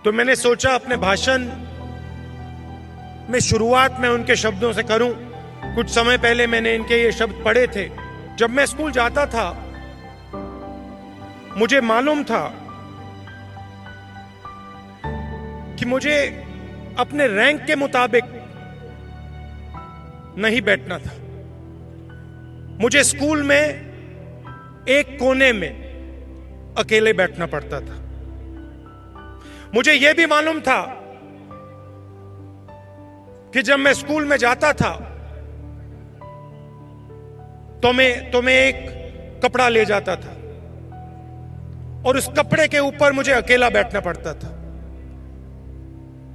तो मैंने सोचा अपने भाषण में शुरुआत में उनके शब्दों से करूं। कुछ समय पहले मैंने इनके ये शब्द पढ़े थे। जब मैं स्कूल जाता था मुझे मालूम था कि मुझे अपने रैंक के मुताबिक नहीं बैठना था। मुझे स्कूल में एक कोने में अकेले बैठना पड़ता था। मुझे यह भी मालूम था कि जब मैं स्कूल में जाता था तो मैं एक कपड़ा ले जाता था और उस कपड़े के ऊपर मुझे अकेला बैठना पड़ता था।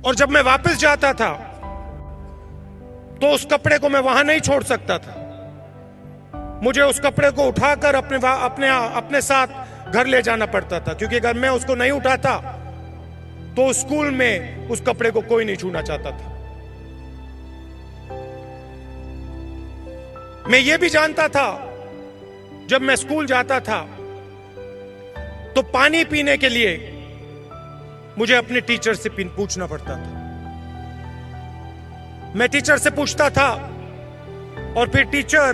और जब मैं वापस जाता था तो उस कपड़े को मैं वहां नहीं छोड़ सकता था। मुझे उस कपड़े को उठाकर अपने साथ घर ले जाना पड़ता था, क्योंकि अगर मैं उसको नहीं उठाता तो स्कूल में उस कपड़े को कोई नहीं छूना चाहता था। मैं यह भी जानता था जब मैं स्कूल जाता था तो पानी पीने के लिए मुझे अपने टीचर से पूछना पड़ता था। मैं टीचर से पूछता था और फिर टीचर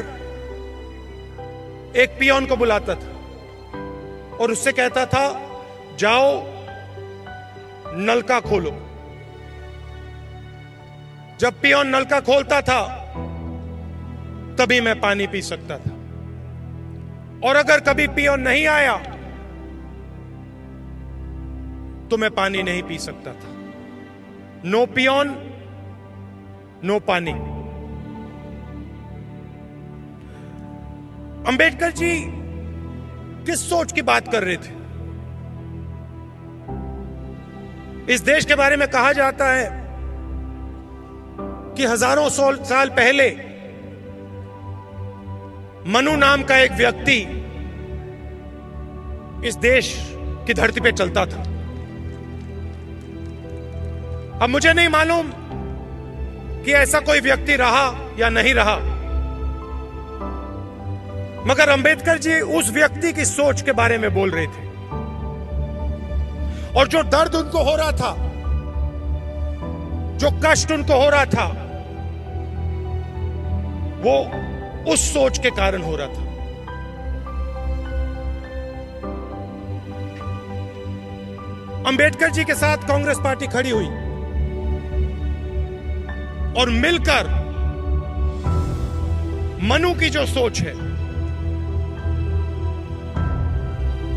एक पियोन को बुलाता था और उससे कहता था, जाओ नलका खोलो। जब पियोन नलका खोलता था तभी मैं पानी पी सकता था। और अगर कभी पियोन नहीं आया तो मैं पानी नहीं पी सकता था। नो पियोन नो पानी। अंबेडकर जी किस सोच की बात कर रहे थे? इस देश के बारे में कहा जाता है कि हजारों साल पहले मनु नाम का एक व्यक्ति इस देश की धरती पे चलता था। अब मुझे नहीं मालूम कि ऐसा कोई व्यक्ति रहा या नहीं रहा, मगर अंबेडकर जी उस व्यक्ति की सोच के बारे में बोल रहे थे। और जो दर्द उनको हो रहा था, जो कष्ट उनको हो रहा था, वो उस सोच के कारण हो रहा था। अंबेडकर जी के साथ कांग्रेस पार्टी खड़ी हुई और मिलकर मनु की जो सोच है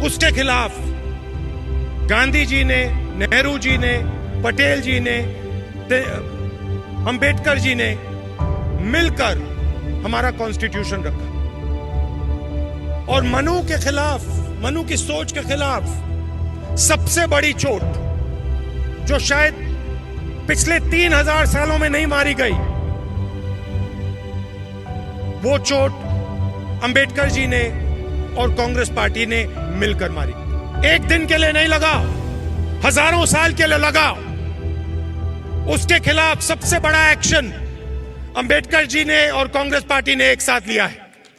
उसके खिलाफ गांधी जी ने, नेहरू जी ने, पटेल जी ने, अंबेडकर जी ने मिलकर हमारा कॉन्स्टिट्यूशन रखा। और मनु के खिलाफ, मनु की सोच के खिलाफ सबसे बड़ी चोट जो शायद पिछले 3000 सालों में नहीं मारी गई, वो चोट अंबेडकर जी ने और कांग्रेस पार्टी ने मिलकर मारी। एक दिन के लिए नहीं लगा, हजारों साल के लिए लगा। उसके खिलाफ सबसे बड़ा एक्शन अंबेडकर जी ने और कांग्रेस पार्टी ने एक साथ लिया है।